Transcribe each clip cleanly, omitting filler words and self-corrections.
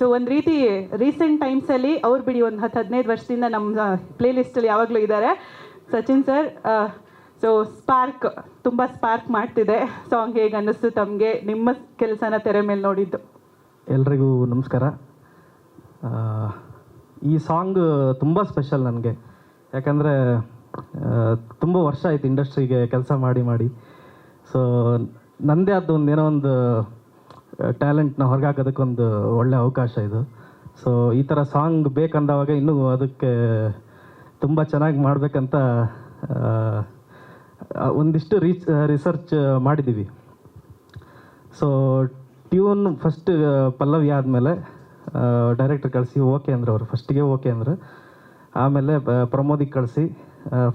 So ಒಂದು ರೀತಿ recent ಟೈಮ್ಸಲ್ಲಿ ಅವ್ರು ಬಿಡಿ ಒಂದು 10-15 ವರ್ಷದಿಂದ ನಮ್ಮ ಪ್ಲೇಲಿಸ್ಟಲ್ಲಿ ಯಾವಾಗಲೂ ಇದ್ದಾರೆ. ಸಚಿನ್ ಸರ್, ಸೊ ತುಂಬ ಸ್ಪಾರ್ಕ್ ಮಾಡ್ತಿದೆ. ಸಾಂಗ್ ಹೇಗೆ ಅನ್ನಿಸ್ತು ತಮಗೆ, ನಿಮ್ಮ ಕೆಲಸನ ತೆರೆ ಮೇಲೆ ನೋಡಿದ್ದು? ಎಲ್ರಿಗೂ ನಮಸ್ಕಾರ. ಈ ಸಾಂಗ್ ತುಂಬ ಸ್ಪೆಷಲ್ ನನಗೆ, ಯಾಕಂದರೆ ತುಂಬ ವರ್ಷ ಆಯ್ತು ಇಂಡಸ್ಟ್ರಿಗೆ ಕೆಲಸ ಮಾಡಿ. ಸೊ ನನ್ನದೇ ಆದ ಏನೋ ಒಂದು ಟ್ಯಾಲೆಂಟ್ನ ಹೊರಗೆ ಹಾಕೋದಕ್ಕೊಂದು ಒಳ್ಳೆ ಅವಕಾಶ ಇದು. ಸೊ ಈ ಥರ ಸಾಂಗ್ ಬೇಕಂದವಾಗ ಇನ್ನೂ ಅದಕ್ಕೆ ತುಂಬ ಚೆನ್ನಾಗಿ ಮಾಡಬೇಕಂತ ಒಂದಿಷ್ಟು ರಿಸರ್ಚ್ ಮಾಡಿದ್ದೀವಿ. ಸೊ ಟ್ಯೂನ್ ಫಸ್ಟ್ ಪಲ್ಲವಿ ಆದಮೇಲೆ ಡೈರೆಕ್ಟ್ರ್ ಕಳಿಸಿ ಓಕೆ ಅಂದ್ರೆ ಅವರು ಫಸ್ಟಿಗೆ ಓಕೆ ಅಂದ್ರೆ, ಆಮೇಲೆ ಪ್ರಮೋದಿಗೆ ಕಳಿಸಿ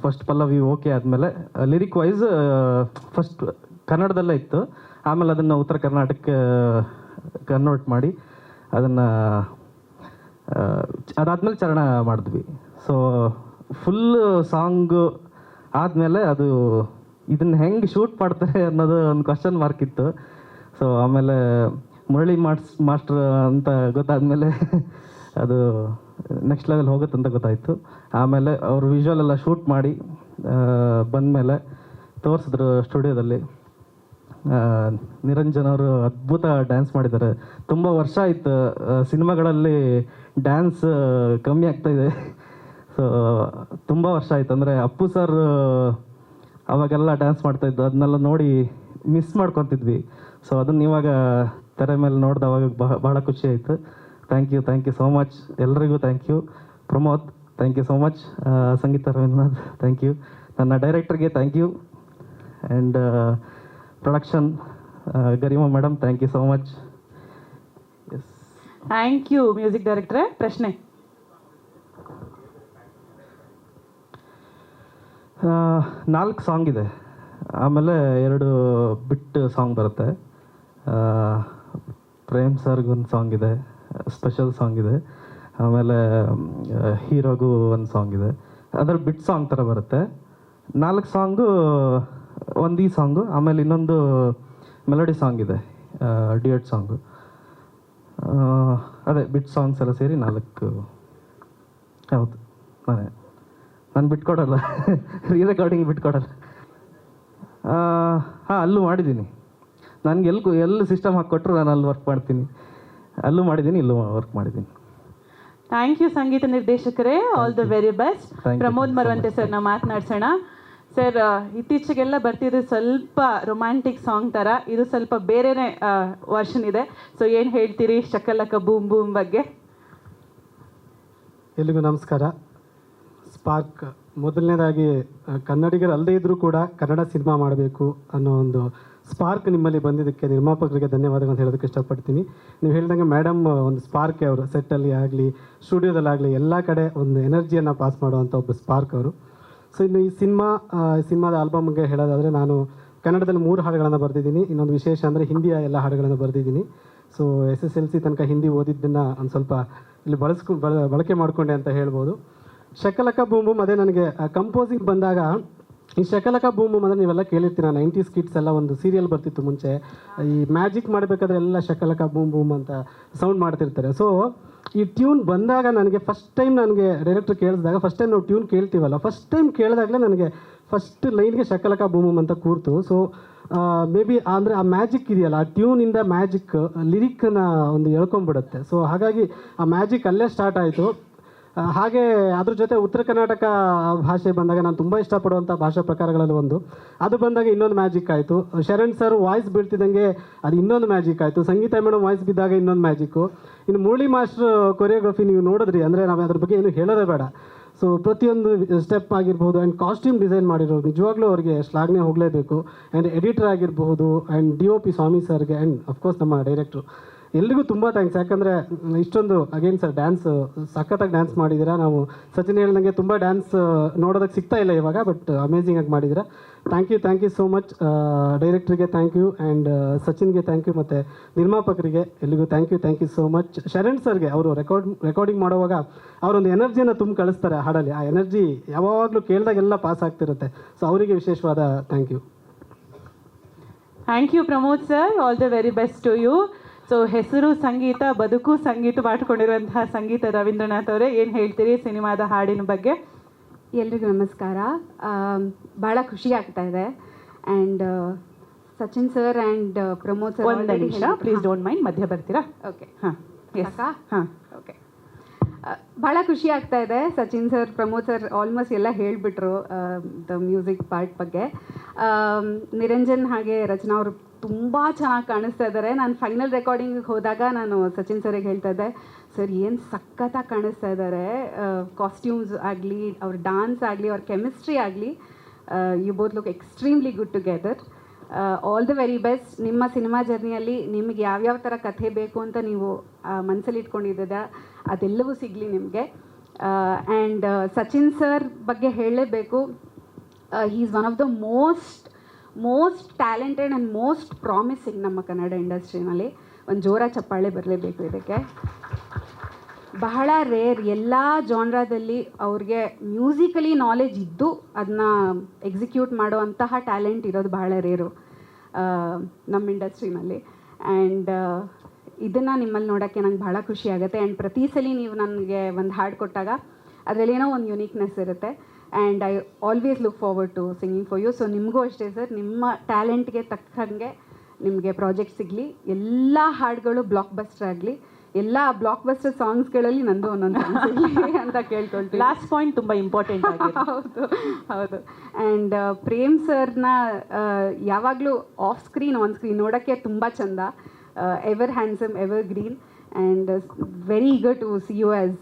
ಫಸ್ಟ್ ಪಲ್ಲವಿ ಓಕೆ ಆದಮೇಲೆ ಲಿರಿಕ್ ವೈಸ್ ಫಸ್ಟ್ ಕನ್ನಡದಲ್ಲೇ ಇತ್ತು, ಆಮೇಲೆ ಅದನ್ನು ಉತ್ತರ ಕರ್ನಾಟಕಕ್ಕೆ ಕನ್ವರ್ಟ್ ಮಾಡಿ ಅದನ್ನು ಅದಾದಮೇಲೆ ಚರಣ ಮಾಡಿದ್ವಿ. ಸೊ ಫುಲ್ ಸಾಂಗು ಆದಮೇಲೆ ಅದು ಇದನ್ನು ಹೆಂಗೆ ಶೂಟ್ ಮಾಡ್ತಾರೆ ಅನ್ನೋದು ಒಂದು ಕ್ವಶನ್ ಮಾರ್ಕ್ ಇತ್ತು. ಸೊ ಆಮೇಲೆ ಮುರಳಿ ಮಾಸ್ಟರ್ ಅಂತ ಗೊತ್ತಾದಮೇಲೆ ಅದು ನೆಕ್ಸ್ಟ್ ಲೆವೆಲ್ ಹೋಗುತ್ತೆ ಅಂತ ಗೊತ್ತಾಯಿತು. ಆಮೇಲೆ ಅವರು ವಿಜುವಲ್ ಎಲ್ಲ ಶೂಟ್ ಮಾಡಿ ಬಂದಮೇಲೆ ತೋರಿಸಿದ್ರು ಸ್ಟುಡಿಯೋದಲ್ಲಿ. ನಿರಂಜನ್ ಅವರು ಅದ್ಭುತ ಡ್ಯಾನ್ಸ್ ಮಾಡಿದ್ದಾರೆ. ತುಂಬ ವರ್ಷ ಆಯಿತು ಸಿನಿಮಾಗಳಲ್ಲಿ ಡ್ಯಾನ್ಸ್ ಕಮ್ಮಿ ಆಗ್ತಾಯಿದೆ. ಸೊ ತುಂಬ ವರ್ಷ ಆಯಿತು, ಅಂದರೆ ಅಪ್ಪು ಸರ್ ಅವಾಗೆಲ್ಲ ಡ್ಯಾನ್ಸ್ ಮಾಡ್ತಾಯಿದ್ದು, ಅದನ್ನೆಲ್ಲ ನೋಡಿ ಮಿಸ್ ಮಾಡ್ಕೊತಿದ್ವಿ. ಸೊ ಅದನ್ನು ಇವಾಗ ತೆರೆ ಮೇಲೆ ನೋಡಿದವಾಗ ಬಹಳ ಖುಷಿ ಆಯಿತು. ಥ್ಯಾಂಕ್ ಯು ಸೋ ಮಚ್ ಎಲ್ರಿಗೂ. Thank you Pramod, thank you so much. Sangeetha Ravindranath, thank you. ನನ್ನ ಡೈರೆಕ್ಟರ್ಗೆ thank you. And production Garima madam, thank you so much. Yes, thank you. Music ಡೈರೆಕ್ಟ್ರೆ, ಪ್ರಶ್ನೆ? 4 ಸಾಂಗ್ ಇದೆ, ಆಮೇಲೆ 2 ಬಿಟ್ ಸಾಂಗ್ ಬರುತ್ತೆ. ಪ್ರೇಮ್ ಸರ್ಗೊಂದು ಸಾಂಗ್ ಇದೆ, ಸ್ಪೆಷಲ್ ಸಾಂಗ್ ಇದೆ. ಆಮೇಲೆ ಹೀರೋಗೂ ಒಂದು ಸಾಂಗ್ ಇದೆ, ಅದರ ಬಿಟ್ ಸಾಂಗ್ ಥರ ಬರುತ್ತೆ. 4 ಸಾಂಗು ಒಂದು ಈ ಸಾಂಗು, ಆಮೇಲೆ ಇನ್ನೊಂದು ಮೆಲೋಡಿ ಸಾಂಗ್ ಇದೆ, ಡ್ಯೂಯೆಟ್ ಸಾಂಗು. ಅದೇ ಬಿಟ್ ಸಾಂಗ್ಸ್ ಎಲ್ಲ ಸೇರಿ 4. ಹೌದು, ನಾನು ಬಿಟ್ಕೊಡಲ್ಲ, ರೀರೆಕಾರ್ಡಿಂಗ್ ಬಿಟ್ಕೊಡಲ್ಲ. ಹಾಂ, ಅಲ್ಲೂ ಮಾಡಿದ್ದೀನಿ. ನನಗೆ ಎಲ್ಲಿ ಸಿಸ್ಟಮ್ ಹಾಕ್ಕೊಟ್ರು ನಾನು ಅಲ್ಲಿ ವರ್ಕ್ ಮಾಡ್ತೀನಿ. ಅಲ್ಲೂ ಮಾಡಿದ್ದೀನಿ, ಇಲ್ಲೂ ವರ್ಕ್ ಮಾಡಿದ್ದೀನಿ. ಥ್ಯಾಂಕ್ ಯು ಸಂಗೀತ ನಿರ್ದೇಶಕರೇ, all the very best. Pramod Maravanthe sir ನಾವು ಮಾತನಾಡ್ಸೋಣ. ಸರ್, ಇತ್ತೀಚೆಗೆಲ್ಲ ಬರ್ತಿದ್ದು ಸ್ವಲ್ಪ ರೊಮ್ಯಾಂಟಿಕ್ ಸಾಂಗ್ ಥರ, ಇದು ಸ್ವಲ್ಪ ಬೇರೆನೇ ವರ್ಷನ್ ಇದೆ. ಸೊ ಏನು ಹೇಳ್ತೀರಿ ಶಕಲಕ ಬೂಮ್ ಬೂಮ್ ಬಗ್ಗೆ? ಎಲ್ಲಿಗೂ ನಮಸ್ಕಾರ. ಸ್ಪಾರ್ಕ್ ಮೊದಲನೇದಾಗಿ ಕನ್ನಡಿಗರು ಅಲ್ಲದೇ ಇದ್ದರೂ ಕೂಡ ಕನ್ನಡ ಸಿನಿಮಾ ಮಾಡಬೇಕು ಅನ್ನೋ ಒಂದು ಸ್ಪಾರ್ಕ್ ನಿಮ್ಮಲ್ಲಿ ಬಂದಿದ್ದಕ್ಕೆ ನಿರ್ಮಾಪಕರಿಗೆ ಧನ್ಯವಾದಗಳು ಅಂತ ಹೇಳೋದಕ್ಕೆ ಇಷ್ಟಪಡ್ತೀನಿ. ನೀವು ಹೇಳಿದಂಗೆ ಮೇಡಮ್ ಒಂದು ಸ್ಪಾರ್ಕ್ ಅವರು, ಸೆಟ್ಟಲ್ಲಿ ಆಗಲಿ ಸ್ಟುಡಿಯೋದಲ್ಲಾಗಲಿ ಎಲ್ಲ ಕಡೆ ಒಂದು ಎನರ್ಜಿಯನ್ನು ಪಾಸ್ ಮಾಡುವಂಥ ಒಬ್ಬ ಸ್ಪಾರ್ಕ್ ಅವರು. ಸೊ ಇನ್ನು ಈ ಸಿನಿಮಾದ ಆಲ್ಬಮ್ಗೆ ಹೇಳೋದಾದರೆ, ನಾನು ಕನ್ನಡದಲ್ಲಿ 3 ಹಾಡುಗಳನ್ನು ಬರೆದಿದ್ದೀನಿ. ಇನ್ನೊಂದು ವಿಶೇಷ ಅಂದರೆ ಹಿಂದಿಯ ಎಲ್ಲ ಹಾಡುಗಳನ್ನು ಬರೆದಿದ್ದೀನಿ. ಸೊ SSLC ತನಕ ಹಿಂದಿ ಓದಿದ್ದನ್ನು ಒಂದು ಸ್ವಲ್ಪ ಇಲ್ಲಿ ಬಳಕೆ ಮಾಡಿಕೊಂಡೆ ಅಂತ ಹೇಳ್ಬೋದು. ಶಕಲಕ ಬೂಮ್ ಬೂಮ್, ಅದೇ ನನಗೆ ಕಂಪೋಸಿಂಗ್ ಬಂದಾಗ ಈ ಶಕಲಕ ಬೂಮ್ ಬೂಮ್ ಅಂದರೆ ನೀವೆಲ್ಲ ಕೇಳಿರ್ತೀರ, 90s ಕಿಡ್ಸ್ ಎಲ್ಲ ಒಂದು ಸೀರಿಯಲ್ ಬರ್ತಿತ್ತು ಮುಂಚೆ. ಈ ಮ್ಯಾಜಿಕ್ ಮಾಡಬೇಕಾದ್ರೆ ಎಲ್ಲ ಶಕಲಕ ಬೂಮ್ ಬೂಮ್ ಅಂತ ಸೌಂಡ್ ಮಾಡ್ತಿರ್ತಾರೆ. ಸೊ ಈ ಟ್ಯೂನ್ ಬಂದಾಗ ನನಗೆ ಫಸ್ಟ್ ಟೈಮ್ ನನಗೆ ಡೈರೆಕ್ಟ್ರ್ ಕೇಳಿಸಿದಾಗ, ಫಸ್ಟ್ ಟೈಮ್ ನಾವು ಟ್ಯೂನ್ ಕೇಳ್ತೀವಲ್ಲ, ಫಸ್ಟ್ ಟೈಮ್ ಕೇಳಿದಾಗಲೇ ನನಗೆ ಫಸ್ಟ್ ಲೈನ್ಗೆ ಶಕಲಕ ಬೂಮ್ ಬೂಮ್ ಅಂತ ಕೂರ್ತು. ಸೊ ಮೇ ಬಿ ಅಂದರೆ ಆ ಮ್ಯಾಜಿಕ್ ಇದೆಯಲ್ಲ, ಆ ಟ್ಯೂನಿಂದ ಮ್ಯಾಜಿಕ್ ಲಿರಿಕ್ಕನ್ನು ಒಂದು ಎಳ್ಕೊಂಬಿಡುತ್ತೆ. ಸೊ ಹಾಗಾಗಿ ಆ ಮ್ಯಾಜಿಕ್ ಅಲ್ಲೇ ಸ್ಟಾರ್ಟ್ ಆಯಿತು. ಹಾಗೆ ಅದ್ರ ಜೊತೆ ಉತ್ತರ ಕರ್ನಾಟಕ ಭಾಷೆ ಬಂದಾಗ ನಾನು ತುಂಬ ಇಷ್ಟಪಡುವಂಥ ಭಾಷಾ ಪ್ರಕಾರಗಳಲ್ಲಿ ಒಂದು, ಅದು ಬಂದಾಗ ಇನ್ನೊಂದು ಮ್ಯಾಜಿಕ್ ಆಯಿತು. ಶರಣ್ ಸರ್ ವಾಯ್ಸ್ ಬೀಳ್ತಿದ್ದಂಗೆ ಅದು ಇನ್ನೊಂದು ಮ್ಯಾಜಿಕ್ ಆಯಿತು. ಸಂಗೀತ ಮೇಡಮ್ ವಾಯ್ಸ್ ಬಿದ್ದಾಗ ಇನ್ನೊಂದು ಮ್ಯಾಜಿಕ್ಕು. ಇನ್ನು ಮುರಳಿ ಮಾಸ್ಟ್ರ್ ಕೊರಿಯೋಗ್ರಫಿ ನೀವು ನೋಡಿದ್ರಿ ಅಂದರೆ ನಾವು ಅದ್ರ ಬಗ್ಗೆ ಏನು ಹೇಳೋದೇ ಬೇಡ. ಸೊ ಪ್ರತಿಯೊಂದು ಸ್ಟೆಪ್ ಆಗಿರ್ಬೋದು, ಆ್ಯಂಡ್ ಕಾಸ್ಟ್ಯೂಮ್ ಡಿಸೈನ್ ಮಾಡಿರೋರು ನಿಜವಾಗ್ಲೂ ಅವರಿಗೆ ಶ್ಲಾಘನೆ ಹೋಗಲೇಬೇಕು. ಆ್ಯಂಡ್ ಎಡಿಟರ್ ಆಗಿರಬಹುದು, ಆ್ಯಂಡ್ DOP ಸ್ವಾಮಿ ಸರ್ಗೆ, ಆ್ಯಂಡ್ ಅಫ್ಕೋರ್ಸ್ ನಮ್ಮ ಡೈರೆಕ್ಟ್ರು, ಎಲ್ರಿಗೂ ತುಂಬ ಥ್ಯಾಂಕ್ಸ್. ಯಾಕಂದರೆ ಇಷ್ಟೊಂದು ಅಗೇನ್ ಸರ್ ಡ್ಯಾನ್ಸ್ ಸಖತ್ತಾಗಿ ಡ್ಯಾನ್ಸ್ ಮಾಡಿದ್ದೀರಾ. ನಾವು ಸಚಿನ್ ಹೇಳ್ದಂಗೆ ತುಂಬ ಡ್ಯಾನ್ಸ್ ನೋಡೋದಕ್ಕೆ ಸಿಗ್ತಾ ಇಲ್ಲ ಇವಾಗ, ಬಟ್ ಅಮೇಝಿಂಗಾಗಿ ಮಾಡಿದ್ದೀರಾ. Thank you so much. ಡೈರೆಕ್ಟ್ರಿಗೆ ಥ್ಯಾಂಕ್ ಯು, ಆ್ಯಂಡ್ ಸಚಿನ್ಗೆ ಥ್ಯಾಂಕ್ ಯು, ಮತ್ತು ನಿರ್ಮಾಪಕರಿಗೆ ಎಲ್ಲಿಗೂ thank you so much. Sharan ಸರ್ಗೆ, ಅವರು ರೆಕಾರ್ಡಿಂಗ್ ಮಾಡುವಾಗ ಅವರೊಂದು ಎನರ್ಜಿಯನ್ನು ತುಂಬ ಕಳಿಸ್ತಾರೆ ಹಾಡಲ್ಲಿ. ಆ ಎನರ್ಜಿ ಯಾವಾಗಲೂ ಕೇಳಿದಾಗೆಲ್ಲ ಪಾಸ್ ಆಗ್ತಿರುತ್ತೆ. ಸೊ ಅವರಿಗೆ ವಿಶೇಷವಾದ thank you. Thank you Pramod sir, all the very best to you. So ಹೆಸರು ಸಂಗೀತ, ಬದುಕು ಸಂಗೀತ ಮಾಡ್ಕೊಂಡಿರುವಂತಹ ಸಂಗೀತ ರವೀಂದ್ರನಾಥ್ ಅವರೇ, ಏನು ಹೇಳ್ತೀರಿ ಸಿನಿಮಾದ ಹಾಡಿನ ಬಗ್ಗೆ? ಎಲ್ರಿಗೂ ನಮಸ್ಕಾರ. ಭಾಳ ಖುಷಿ ಆಗ್ತಾ ಇದೆ. And Sachin sir and Pramod sir, ಒಂದು ನಿಮಿಷ ಪ್ಲೀಸ್ ಡೋಂಟ್ ಮೈಂಡ್, ಮಧ್ಯ ಬರ್ತೀರಾ? ಓಕೆ ಹಾಂ ಹಾಂ ಓಕೆ. ಭಾಳ ಖುಷಿ ಆಗ್ತಾ ಇದೆ. Sachin sir, Pramod sir almost ಎಲ್ಲ ಹೇಳಿಬಿಟ್ರು ದ ಮ್ಯೂಸಿಕ್ ಪಾರ್ಟ್ ಬಗ್ಗೆ. ನಿರಂಜನ್ ಹಾಗೆ ರಚನಾ ಅವರು ತುಂಬ ಚೆನ್ನಾಗಿ ಕಾಣಿಸ್ತಾ ಇದ್ದಾರೆ. ನಾನು ಫೈನಲ್ ರೆಕಾರ್ಡಿಂಗಿಗೆ ಹೋದಾಗ ನಾನು ಸಚಿನ್ ಸರಿಗೆ ಹೇಳ್ತಾ ಇದ್ದೆ, ಸರ್ ಏನು ಸಖತ್ತಾಗಿ ಕಾಣಿಸ್ತಾ ಇದ್ದಾರೆ, ಕಾಸ್ಟ್ಯೂಮ್ಸ್ ಆಗಲಿ, ಅವ್ರ ಡಾನ್ಸ್ ಆಗಲಿ, ಅವ್ರ ಕೆಮಿಸ್ಟ್ರಿ ಆಗಲಿ, you both look extremely good together. All the very best. ನಿಮ್ಮ ಸಿನಿಮಾ ಜರ್ನಿಯಲ್ಲಿ ನಿಮಗೆ ಯಾವ್ಯಾವ ಥರ ಕಥೆ ಬೇಕು ಅಂತ ನೀವು ಮನಸ್ಸಲ್ಲಿ ಇಟ್ಕೊಂಡಿದ್ದೀರ ಅದೆಲ್ಲವೂ ಸಿಗಲಿ ನಿಮಗೆ. ಆ್ಯಂಡ್ ಸಚಿನ್ ಸರ್ ಬಗ್ಗೆ ಹೇಳಲೇಬೇಕು. He is one of the most talented and most promising ನಮ್ಮ ಕನ್ನಡ ಇಂಡಸ್ಟ್ರಿನಲ್ಲಿ. ಒಂದು ಜೋರ ಚಪ್ಪಾಳೆ ಬರಲೇಬೇಕು ಇದಕ್ಕೆ. ಬಹಳ ರೇರ್, ಎಲ್ಲ ಜಾನ್ರಾದಲ್ಲಿ ಅವ್ರಿಗೆ ಮ್ಯೂಸಿಕಲಿ ನಾಲೆಜ್ ಇದ್ದು ಅದನ್ನ ಎಕ್ಸಿಕ್ಯೂಟ್ ಮಾಡುವಂತಹ ಟ್ಯಾಲೆಂಟ್ ಇರೋದು ಬಹಳ ರೇರು ನಮ್ಮ ಇಂಡಸ್ಟ್ರಿನಲ್ಲಿ. ಆ್ಯಂಡ್ ಇದನ್ನು ನಿಮ್ಮಲ್ಲಿ ನೋಡೋಕ್ಕೆ ನಂಗೆ ಭಾಳ ಖುಷಿ ಆಗುತ್ತೆ. ಆ್ಯಂಡ್ ಪ್ರತಿ ಸಲ ನೀವು ನನಗೆ ಒಂದು ಹಾಡು ಕೊಟ್ಟಾಗ ಅದರಲ್ಲೇನೋ ಒಂದು ಯುನೀಕ್ನೆಸ್ ಇರುತ್ತೆ. And I always look forward to singing for you. So ನಿಮಗೂ ಅಷ್ಟೇ ಸರ್, ನಿಮ್ಮ ಟ್ಯಾಲೆಂಟ್ಗೆ ತಕ್ಕಂಗೆ ನಿಮಗೆ ಪ್ರಾಜೆಕ್ಟ್ ಸಿಗಲಿ. ಎಲ್ಲ ಹಾಡುಗಳು ಬ್ಲಾಕ್ ಬಸ್ಟರ್ ಆಗಲಿ. ಎಲ್ಲ ಬ್ಲಾಕ್ ಬಸ್ಟರ್ ಸಾಂಗ್ಸ್ಗಳಲ್ಲಿ ನಂದು ಒಂದೊಂದು ಅಂತ ಕೇಳ್ಕೊಳ್ತೀವಿ. ಲಾಸ್ಟ್ ಪಾಯಿಂಟ್ ತುಂಬ ಇಂಪಾರ್ಟೆಂಟ್ ಆಗಿದೆ. ಹೌದು. ಆ್ಯಂಡ್ ಪ್ರೇಮ್ ಸರ್ನ ಯಾವಾಗಲೂ ಆಫ್ ಸ್ಕ್ರೀನ್ ಆನ್ ಸ್ಕ್ರೀನ್ ನೋಡೋಕ್ಕೆ ತುಂಬ ಚಂದ. Ever handsome, ever green, and very eager to see you as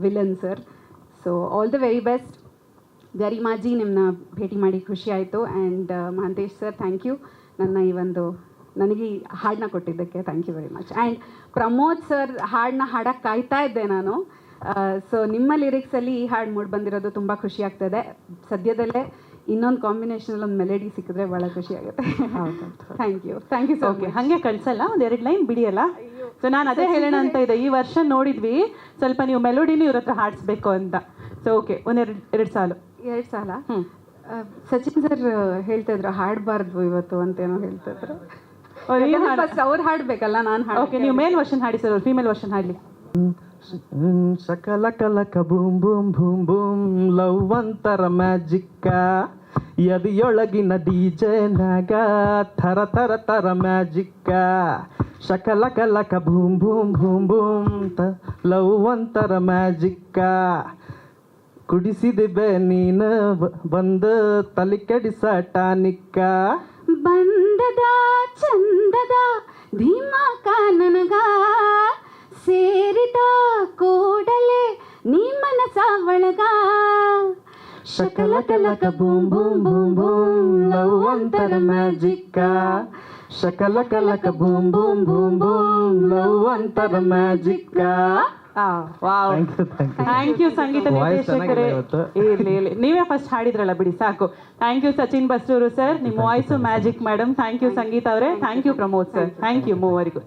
villain sir. So all the very best. Garima ji, ನಿಮ್ಮನ್ನ ಭೇಟಿ ಮಾಡಿ ಖುಷಿ ಆಯಿತು. And Mahantesh sir, thank you ನನಗೆ ಈ ಹಾಡನ್ನ ಕೊಟ್ಟಿದ್ದಕ್ಕೆ. Thank you very much. And Pramod sir ಹಾಡನ್ನ ಹಾಡಕ್ಕೆ ಕಾಯ್ತಾ ಇದ್ದೆ ನಾನು. ಸೊ ನಿಮ್ಮ ಲಿರಿಕ್ಸಲ್ಲಿ ಈ ಹಾಡು ಮೂಡಿ ಬಂದಿರೋದು ತುಂಬ ಖುಷಿ ಆಗ್ತದೆ. ಸದ್ಯದಲ್ಲೇ ಇನ್ನೊಂದು ಕಾಂಬಿನೇಷನಲ್ಲಿ ಒಂದು ಮೆಲಡಿ ಸಿಕ್ಕಿದ್ರೆ ಭಾಳ ಖುಷಿ ಆಗುತ್ತೆ. ಥ್ಯಾಂಕ್ ಯು ಸೊ ಓಕೆ, ಹಾಗೆ ಕಳಿಸಲ್ಲ, ಒಂದು 2 ಲೈನ್ ಬಿಡಿಯಲ್ಲ. ಸೊ ನಾನು ಅದೇ ಹೇಳೋಣ ಅಂತ ಇದೆ. ಈ ವರ್ಷ ನೋಡಿದ್ವಿ, ಸ್ವಲ್ಪ ನೀವು ಮೆಲೋಡಿನೂ ಇವ್ರ ಹತ್ರ ಹಾಡಿಸ್ಬೇಕು ಅಂತ. ಸೊ ಓಕೆ, ಎರಡು ಸಾಲು. 2 ಸಾಲ. ಸಚಿನ್ ಸರ್ ಹೇಳ್ತಿದ್ರು ಹಾಡಬಾರ್ದು ಇವತ್ತು ಅಂತೇನೋ ಹೇಳ್ತಿದ್ರು. ಅವ್ರು ಹಾಡಬೇಕಲ್ಲ, ನಾನು ಹಾಡು. ಓಕೆ, ನೀವು ಮೇಲ್ ವರ್ಷನ್ ಹಾಡಿ ಸರ್, ಫೀಮೇಲ್ ವರ್ಷನ್ ಹಾಡಲಿ. ಶಕಲ ಕಲಕ boom boom boom boom, love ಒಂಥರ ಮ್ಯಾಜಿಕ್ಕ, ಎದೆಯೊಳಗಿನ ಡಿಜೆನಾಗ ಥರ ಥರ ಥರ ಮ್ಯಾಜಿಕ್ಕ. ಶಕಲ ಕಲಕ boom boom boom boom, love ಒಂಥರ ಮ್ಯಾಜಿಕ್ಕ, ಕುಡಿಸಿದೆ ಬೇ ನೀನು ಬಂದು ತಲೆ ಕೆಡಿಸ ಟಾನಿಕ್ಕ. ಬಂದದ ಚಂದದ ಧೀಮಕ ನನಗ, ಸೇರಿದ ಕೂಡಲೇ ನೀ ಮನಸ ಒಳಗ. ಶಕಲ ಕಲಕ boom boom boom boom, love ಒಂಥರ ಮ್ಯಾಜಿಕ್ಕ. ಶಕಲ ಕಲಕ boom boom boom boom, love ಒಂಥರ ಮ್ಯಾಜಿಕ್ಕ. ಥ್ಯಾಂಕ್ ಯು ಸಂಗೀತ ನಿರ್ದೇಶಕರೇ. ಇಲ್ಲಿ ನೀವೇ ಫಸ್ಟ್ ಹಾಡಿದ್ರಲ್ಲ ಬಿಡಿ, ಸಾಕು. Thank you Sachin Basrur sir, ನಿಮ್ಮ voice magic madam. Thank you Sangeetha ಅವರೇ. Thank you Pramod sir. Thank you ಮೂವರಿಗೂ.